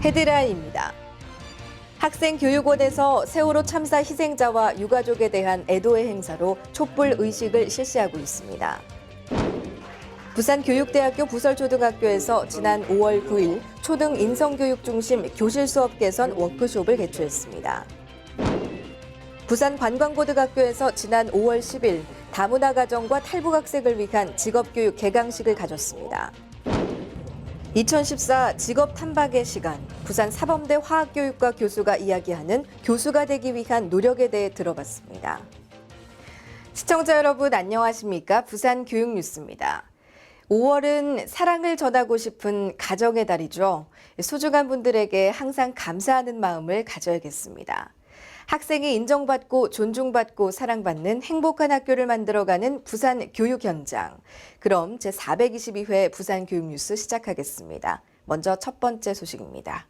헤드라인입니다. 학생교육원에서 세월호 참사 희생자와 유가족에 대한 애도의 행사로 촛불 의식을 실시하고 있습니다. 부산교육대학교 부설초등학교에서 지난 5월 9일 초등 인성교육 중심 교실 수업 개선 워크숍을 개최했습니다. 부산관광고등학교에서 지난 5월 10일 다문화 가정과 탈북 학생을 위한 직업교육 개강식을 가졌습니다. 2014 직업 탐방의 시간, 부산 사범대 화학교육과 교수가 이야기하는 교수가 되기 위한 노력에 대해 들어봤습니다. 시청자 여러분 안녕하십니까? 부산 교육뉴스입니다. 5월은 사랑을 전하고 싶은 가정의 달이죠. 소중한 분들에게 항상 감사하는 마음을 가져야겠습니다. 학생이 인정받고 존중받고 사랑받는 행복한 학교를 만들어가는 부산 교육 현장. 그럼 제422회 부산 교육뉴스 시작하겠습니다. 먼저 첫 번째 소식입니다.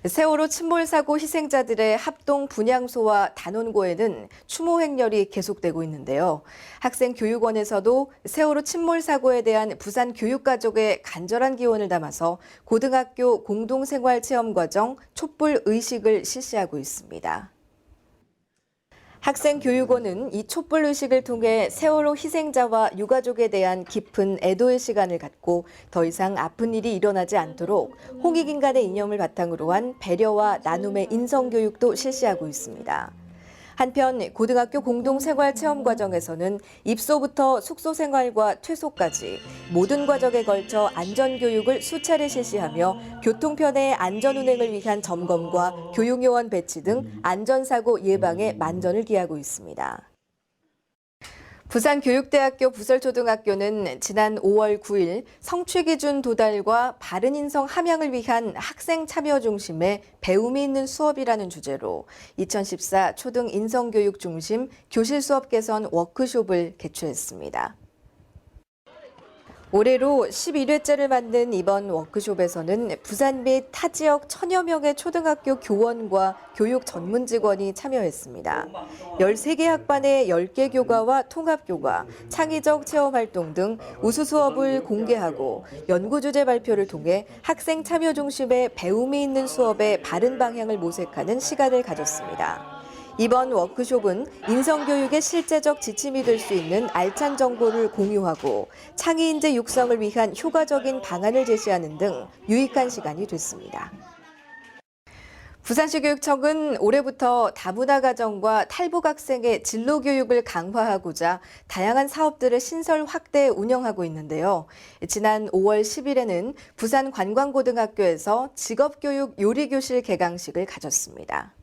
세월호 침몰 사고 희생자들의 합동 분향소와 단원고에는 추모 행렬이 계속되고 있는데요. 학생교육원에서도 세월호 침몰 사고에 대한 부산 교육가족의 간절한 기원을 담아서 고등학교 공동생활체험과정 촛불 의식을 실시하고 있습니다. 학생교육원은 이 촛불 의식을 통해 세월호 희생자와 유가족에 대한 깊은 애도의 시간을 갖고 더 이상 아픈 일이 일어나지 않도록 홍익인간의 이념을 바탕으로 한 배려와 나눔의 인성교육도 실시하고 있습니다. 한편 고등학교 공동생활체험과정에서는 입소부터 숙소 생활과 퇴소까지 모든 과정에 걸쳐 안전교육을 수차례 실시하며 교통편의 안전운행을 위한 점검과 교육요원 배치 등 안전사고 예방에 만전을 기하고 있습니다. 부산교육대학교 부설초등학교는 지난 5월 9일 성취기준 도달과 바른 인성 함양을 위한 학생 참여 중심의 배움이 있는 수업이라는 주제로 2014 초등 인성교육 중심 교실 수업 개선 워크숍을 개최했습니다. 올해로 11회째를 맞는 이번 워크숍에서는 부산 및 타 지역 1000여 명의 초등학교 교원과 교육 전문 직원이 참여했습니다. 13개 학반의 10개 교과와 통합교과, 창의적 체험활동 등 우수 수업을 공개하고 연구주제 발표를 통해 학생 참여 중심의 배움이 있는 수업의 바른 방향을 모색하는 시간을 가졌습니다. 이번 워크숍은 인성교육의 실제적 지침이 될 수 있는 알찬 정보를 공유하고 창의인재 육성을 위한 효과적인 방안을 제시하는 등 유익한 시간이 됐습니다. 부산시 교육청은 올해부터 다문화 가정과 탈북 학생의 진로 교육을 강화하고자 다양한 사업들을 신설 확대 운영하고 있는데요. 지난 5월 10일에는 부산 관광고등학교에서 직업교육 요리교실 개강식을 가졌습니다.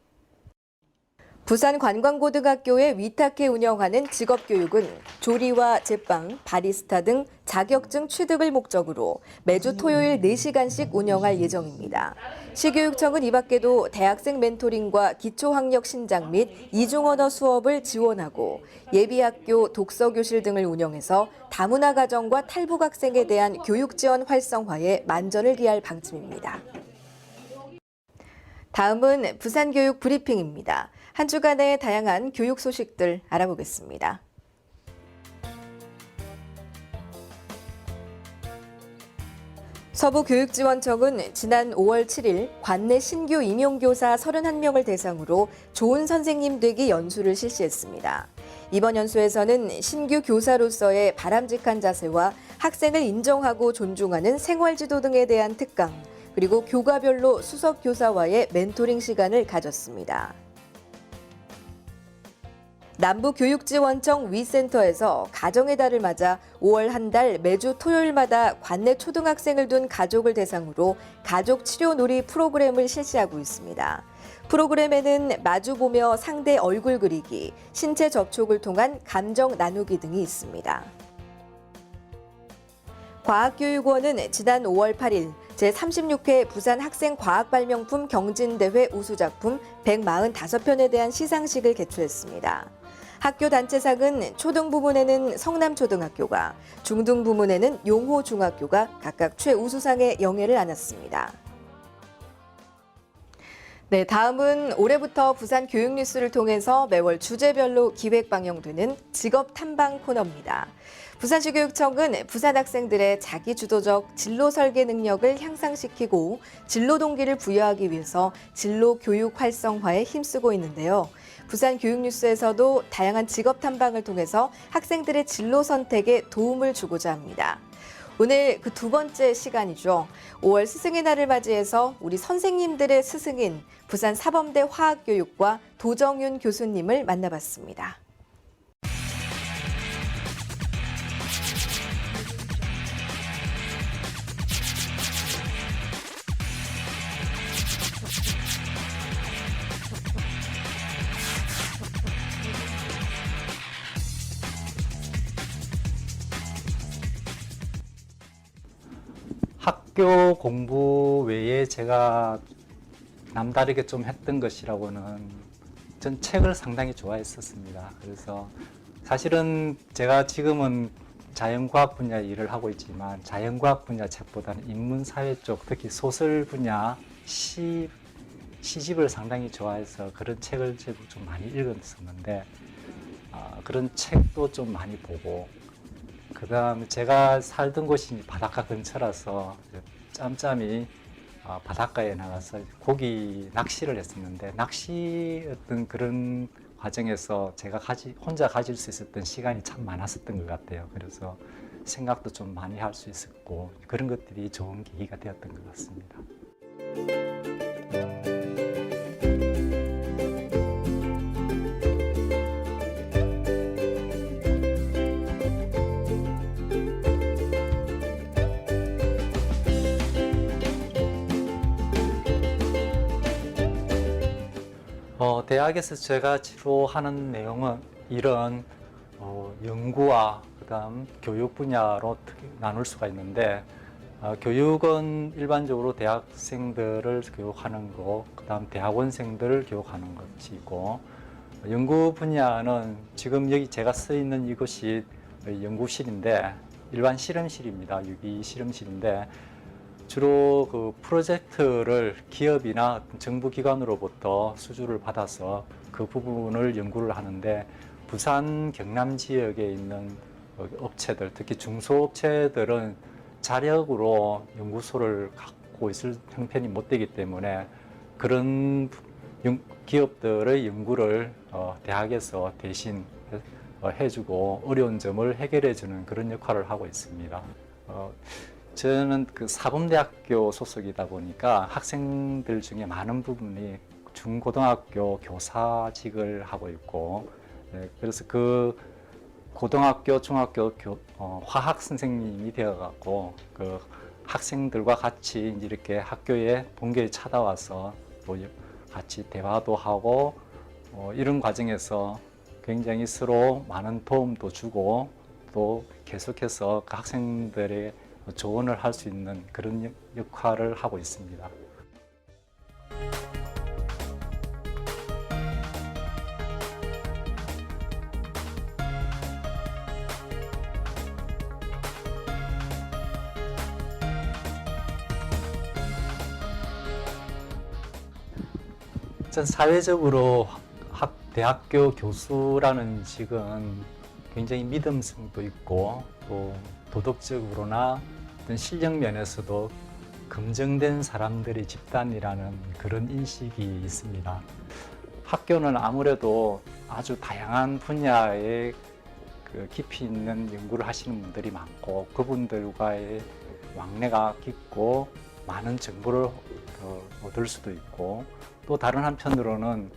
부산관광고등학교에 위탁해 운영하는 직업교육은 조리와 제빵, 바리스타 등 자격증 취득을 목적으로 매주 토요일 4시간씩 운영할 예정입니다. 시교육청은 이 밖에도 대학생 멘토링과 기초학력 신장 및 이중언어 수업을 지원하고 예비학교 독서교실 등을 운영해서 다문화 가정과 탈북 학생에 대한 교육 지원 활성화에 만전을 기할 방침입니다. 다음은 부산교육 브리핑입니다. 한 주간의 다양한 교육 소식들 알아보겠습니다. 서부교육지원청은 지난 5월 7일 관내 신규 임용교사 31명을 대상으로 좋은 선생님 되기 연수를 실시했습니다. 이번 연수에서는 신규 교사로서의 바람직한 자세와 학생을 인정하고 존중하는 생활지도 등에 대한 특강, 그리고 교과별로 수석 교사와의 멘토링 시간을 가졌습니다. 남부교육지원청 위센터에서 가정의 달을 맞아 5월 한 달 매주 토요일마다 관내 초등학생을 둔 가족을 대상으로 가족 치료 놀이 프로그램을 실시하고 있습니다. 프로그램에는 마주보며 상대 얼굴 그리기, 신체 접촉을 통한 감정 나누기 등이 있습니다. 과학교육원은 지난 5월 8일 제36회 부산 학생과학발명품 경진대회 우수작품 145편에 대한 시상식을 개최했습니다. 학교 단체상은 초등 부문에는 성남초등학교가, 중등 부문에는 용호중학교가 각각 최우수상의 영예를 안았습니다. 네, 다음은 올해부터 부산 교육 뉴스를 통해서 매월 주제별로 기획 방영되는 직업 탐방 코너입니다. 부산시 교육청은 부산 학생들의 자기주도적 진로 설계 능력을 향상시키고 진로 동기를 부여하기 위해서 진로 교육 활성화에 힘쓰고 있는데요. 부산 교육 뉴스에서도 다양한 직업 탐방을 통해서 학생들의 진로 선택에 도움을 주고자 합니다. 오늘 그 두 번째 시간이죠. 5월 스승의 날을 맞이해서 우리 선생님들의 스승인 부산 사범대 화학교육과 도정윤 교수님을 만나봤습니다. 학교 공부 외에 제가 남다르게 좀 했던 것이라고는 전 책을 상당히 좋아했었습니다. 그래서 사실은 제가 지금은 자연과학 분야 일을 하고 있지만 자연과학 분야 책보다는 인문사회 쪽, 특히 소설 분야 시집을 상당히 좋아해서 그런 책을 좀 많이 읽었었는데 그런 책도 좀 많이 보고, 그 다음에 제가 살던 곳이 바닷가 근처라서 짬짬이 바닷가에 나가서 고기 낚시를 했었는데, 낚시 어떤 그런 과정에서 제가 혼자 가질 수 있었던 시간이 참 많았었던 것 같아요. 그래서 생각도 좀 많이 할 수 있었고, 그런 것들이 좋은 계기가 되었던 것 같습니다. 대학에서 제가 주로 하는 내용은 이런 연구와 그다음 교육 분야로 나눌 수가 있는데, 교육은 일반적으로 대학생들을 교육하는 거, 그다음 대학원생들을 교육하는 것이고, 연구 분야는 지금 여기 제가 서 있는 이곳이 연구실인데 일반 실험실입니다. 유기 실험실인데 주로 그 프로젝트를 기업이나 정부 기관으로부터 수주를 받아서 그 부분을 연구를 하는데, 부산 경남 지역에 있는 업체들, 특히 중소업체들은 자력으로 연구소를 갖고 있을 형편이 못 되기 때문에 그런 기업들의 연구를 대학에서 대신 해주고 어려운 점을 해결해주는 그런 역할을 하고 있습니다. 저는 그 사범대학교 소속이다 보니까 학생들 중에 많은 부분이 중고등학교 교사직을 하고 있고, 그래서 그 고등학교, 중학교 화학 선생님이 되어갖고 그 학생들과 같이 이렇게 학교에 본교에 찾아와서 또 같이 대화도 하고 이런 과정에서 굉장히 서로 많은 도움도 주고 또 계속해서 그 학생들의 조언을 할 수 있는 그런 역할을 하고 있습니다. 전 사회적으로 대학교 교수라는 직은 굉장히 믿음성도 있고 또 도덕적으로나 어떤 실력 면에서도 검증된 사람들의 집단이라는 그런 인식이 있습니다. 학교는 아무래도 아주 다양한 분야의 그 깊이 있는 연구를 하시는 분들이 많고 그분들과의 왕래가 깊고 많은 정보를 얻을 수도 있고, 또 다른 한편으로는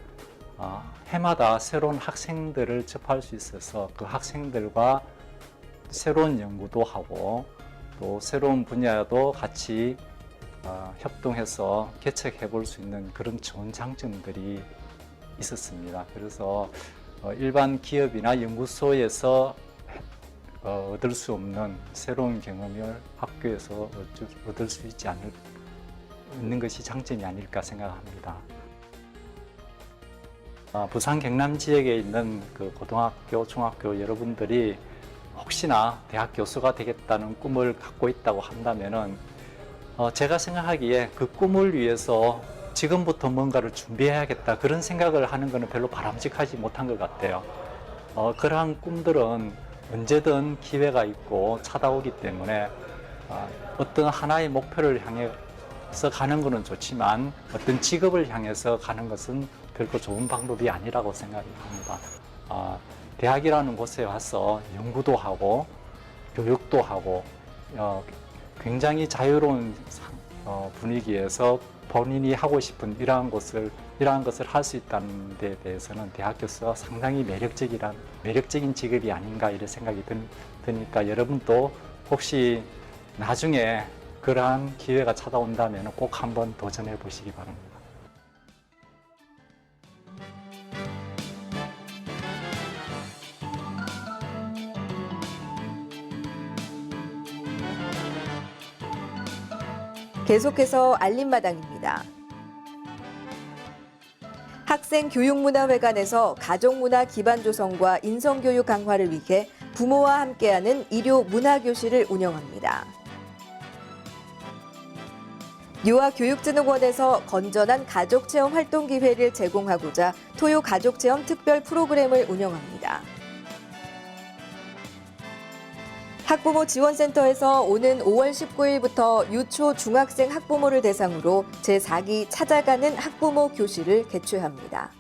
해마다 새로운 학생들을 접할 수 있어서 그 학생들과 새로운 연구도 하고 또 새로운 분야도 같이 협동해서 개척해 볼 수 있는 그런 좋은 장점들이 있었습니다. 그래서 일반 기업이나 연구소에서 얻을 수 없는 새로운 경험을 학교에서 얻을 수 있는 것이 장점이 아닐까 생각합니다. 부산 경남 지역에 있는 그 고등학교, 중학교 여러분들이 혹시나 대학 교수가 되겠다는 꿈을 갖고 있다고 한다면은 제가 생각하기에 그 꿈을 위해서 지금부터 뭔가를 준비해야겠다 그런 생각을 하는 것은 별로 바람직하지 못한 것 같아요. 그러한 꿈들은 언제든 기회가 있고 찾아오기 때문에 어떤 하나의 목표를 향해서 가는 것은 좋지만 어떤 직업을 향해서 가는 것은 결코 좋은 방법이 아니라고 생각이 합니다. 대학이라는 곳에 와서 연구도 하고 교육도 하고 굉장히 자유로운 분위기에서 본인이 하고 싶은 이러한 것을 할 수 있다는 데 대해서는 대학 교수가 상당히 매력적인 직업이 아닌가 이런 생각이 드니까 여러분도 혹시 나중에 그러한 기회가 찾아온다면 꼭 한번 도전해 보시기 바랍니다. 계속해서 알림마당입니다. 학생교육문화회관에서 가족문화 기반 조성과 인성교육 강화를 위해 부모와 함께하는 일요문화교실을 운영합니다. 유아교육진흥원에서 건전한 가족체험 활동 기회를 제공하고자 토요가족체험 특별 프로그램을 운영합니다. 학부모 지원센터에서 오는 5월 19일부터 유초 중학생 학부모를 대상으로 제4기 찾아가는 학부모 교실을 개최합니다.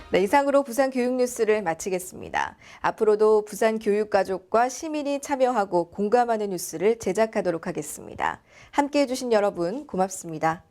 네, 이상으로 부산 교육 뉴스를 마치겠습니다. 앞으로도 부산 교육가족과 시민이 참여하고 공감하는 뉴스를 제작하도록 하겠습니다. 함께해 주신 여러분 고맙습니다.